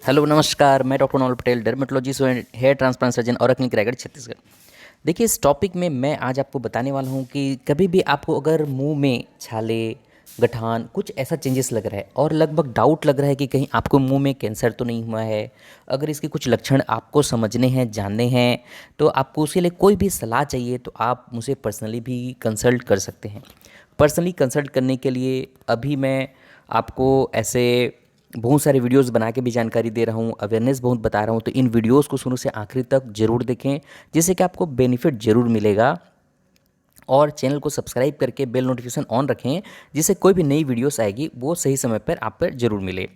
Hello नमस्कार, मैं doctor Naval Patel, dermatologist and hair transplant surgeon और क्लिनिक रायगढ़ छत्तीसगढ़। देखिए, इस टॉपिक में मैं आज आपको बताने वाला हूँ कि कभी भी आपको अगर मुंह में छाले, गठान कुछ ऐसा चेंजेस लग रहा है और लगभग डाउट लग रहा है कि कहीं आपको मुंह में कैंसर तो नहीं हुआ है, अगर इसके कुछ लक्षण आपको समझने हैं, जानने हैं, तो आपको उसके लिए कोई भी सलाह चाहिए तो आप मुझे पर्सनली भी कंसल्ट कर सकते हैं। पर्सनली कंसल्ट करने के लिए अभी मैं आपको ऐसे बहुत सारे वीडियोस बना के भी जानकारी दे रहा हूँ, अवेयरनेस बहुत बता रहा हूँ, तो इन वीडियोस को शुरू से आखिरी तक ज़रूर देखें, जिससे कि आपको बेनिफिट ज़रूर मिलेगा। और चैनल को सब्सक्राइब करके बेल नोटिफिकेशन ऑन रखें, जिससे कोई भी नई वीडियोस आएगी वो सही समय पर आप पर ज़रूर मिले।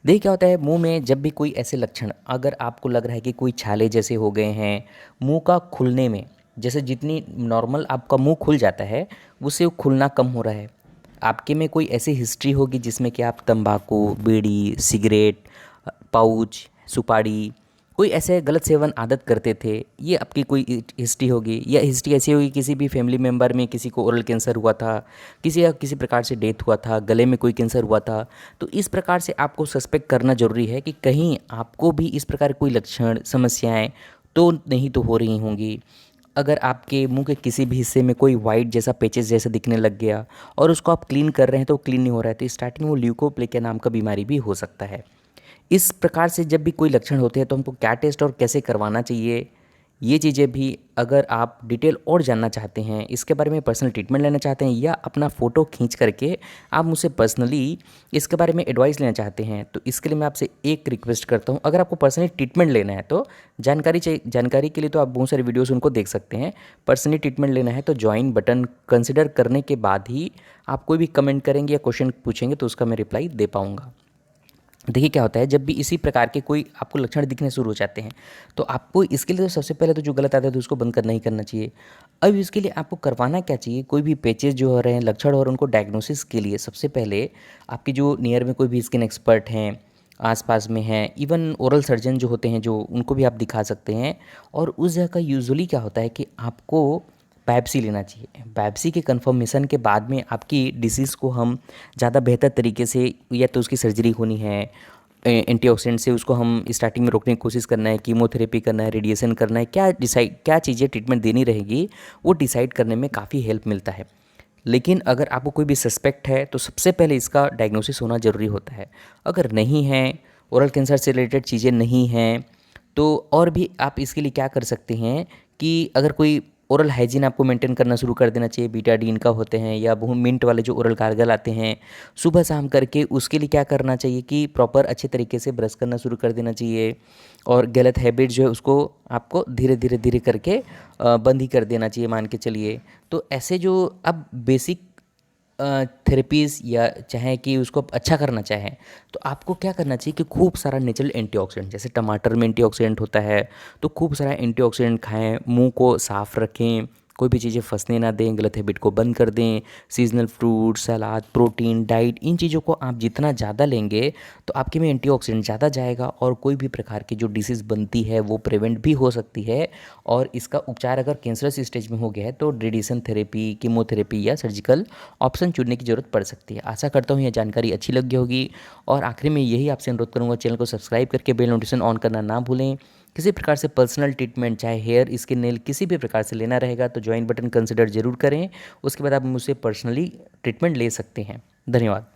देखिए, क्या होता है, मुंह में जब भी कोई ऐसे लक्षण अगर आपको लग रहा है कि कोई छाले जैसे हो गए हैं, मुंह का खुलने में, जैसे जितनी नॉर्मल आपका मुंह खुल जाता है उससे वो खुलना कम हो रहा है, आपके में कोई ऐसी हिस्ट्री होगी जिसमें कि आप तंबाकू, बीड़ी, सिगरेट, पाउच, सुपारी, कोई ऐसे गलत सेवन आदत करते थे, ये आपकी कोई हिस्ट्री होगी, या हिस्ट्री ऐसी होगी किसी भी फैमिली मेम्बर में किसी को ओरल कैंसर हुआ था, किसी या किसी प्रकार से डेथ हुआ था, गले में कोई कैंसर हुआ था, तो इस प्रकार से आपको सस्पेक्ट करना ज़रूरी है कि कहीं आपको भी इस प्रकार कोई लक्षण, समस्याएं तो नहीं तो हो रही होंगी। अगर आपके मुंह के किसी भी हिस्से में कोई वाइट जैसा पैचेस जैसा दिखने लग गया और उसको आप क्लीन कर रहे हैं तो क्लीन नहीं हो रहा है, तो स्टार्टिंग में वो ल्यूकोप्लेकिया नाम का बीमारी भी हो सकता है। इस प्रकार से जब भी कोई लक्षण होते हैं तो हमको क्या टेस्ट और कैसे करवाना चाहिए, ये चीज़ें भी अगर आप डिटेल और जानना चाहते हैं, इसके बारे में पर्सनल ट्रीटमेंट लेना चाहते हैं, या अपना फ़ोटो खींच करके आप मुझसे पर्सनली इसके बारे में एडवाइस लेना चाहते हैं, तो इसके लिए मैं आपसे एक रिक्वेस्ट करता हूँ। अगर आपको पर्सनली ट्रीटमेंट लेना है तो जानकारी चाहिए, जानकारी के लिए तो आप बहुत सारे वीडियोस उनको देख सकते हैं। पर्सनली ट्रीटमेंट लेना है तो ज्वाइन बटन कंसिडर करने के बाद ही आप कोई भी कमेंट करेंगे या क्वेश्चन पूछेंगे तो उसका मैं रिप्लाई दे पाऊँगा। देखिए, क्या होता है, जब भी इसी प्रकार के कोई आपको लक्षण दिखने शुरू हो जाते हैं तो आपको इसके लिए तो सबसे पहले तो जो गलत आदत है उसको बंद करना ही करना चाहिए। अब इसके लिए आपको करवाना क्या चाहिए, कोई भी पेचेस जो हो रहे हैं, लक्षण और उनको डायग्नोसिस के लिए सबसे पहले आपकी जो नियर में कोई भी स्किन एक्सपर्ट हैं, आसपास में हैं, इवन ओरल सर्जन जो होते हैं जो उनको भी आप दिखा सकते हैं। और उस जगह का यूजुअली क्या होता है कि आपको बायोप्सी लेना चाहिए। बायोप्सी के कंफर्मेशन के बाद में आपकी डिसीज़ को हम ज़्यादा बेहतर तरीके से, या तो उसकी सर्जरी होनी है, एंटीऑक्सीडेंट से उसको हम स्टार्टिंग में रोकने की कोशिश करना है, कीमोथेरेपी करना है, रेडिएशन करना है, क्या चीज़ें ट्रीटमेंट देनी रहेगी, वो डिसाइड करने में काफ़ी हेल्प मिलता है। लेकिन अगर आपको कोई भी सस्पेक्ट है तो सबसे पहले इसका डायग्नोसिस होना ज़रूरी होता है। अगर नहीं है, ओरल कैंसर से रिलेटेड चीज़ें नहीं हैं, तो और भी आप इसके लिए क्या कर सकते हैं कि अगर कोई ओरल हाइजीन आपको मेंटेन करना शुरू कर देना चाहिए। बीटाडीन का होते हैं या बहुत मिंट वाले जो ओरल गार्गल आते हैं सुबह शाम करके, उसके लिए क्या करना चाहिए कि प्रॉपर अच्छे तरीके से ब्रश करना शुरू कर देना चाहिए। और गलत हैबिट जो है उसको आपको धीरे धीरे धीरे करके बंद ही कर देना चाहिए, मान के चलिए। तो ऐसे जो अब बेसिक थेरेपीज़, या चाहे कि उसको आप अच्छा करना चाहें, तो आपको क्या करना चाहिए कि खूब सारा नेचुरल एंटीऑक्सीडेंट, जैसे टमाटर में एंटीऑक्सीडेंट होता है तो खूब सारा एंटीऑक्सीडेंट खाएं, मुंह को साफ़ रखें, कोई भी चीज़ें फंसने ना दें, गलत हैबिट को बंद कर दें। सीजनल फ्रूट, सलाद, प्रोटीन, डाइट, इन चीज़ों को आप जितना ज़्यादा लेंगे तो आपके में एंटीऑक्सीडेंट ज़्यादा जाएगा और कोई भी प्रकार की जो डिसीज़ बनती है वो प्रिवेंट भी हो सकती है। और इसका उपचार अगर कैंसरस स्टेज में हो गया है तो रेडिएशन थेरेपी, कीमोथेरेपी या सर्जिकल ऑप्शन चुनने की ज़रूरत पड़ सकती है। आशा करता हूँ यह जानकारी अच्छी लगी होगी, और आखिर में यही आपसे अनुरोध करूँगा, चैनल को सब्सक्राइब करके बेल नोटिफिकेशन ऑन करना ना भूलें। किसी प्रकार से पर्सनल ट्रीटमेंट, चाहे हेयर, स्किन, नेल, किसी भी प्रकार से लेना रहेगा तो ज्वाइन बटन कंसिडर जरूर करें। उसके बाद आप मुझसे पर्सनली ट्रीटमेंट ले सकते हैं। धन्यवाद।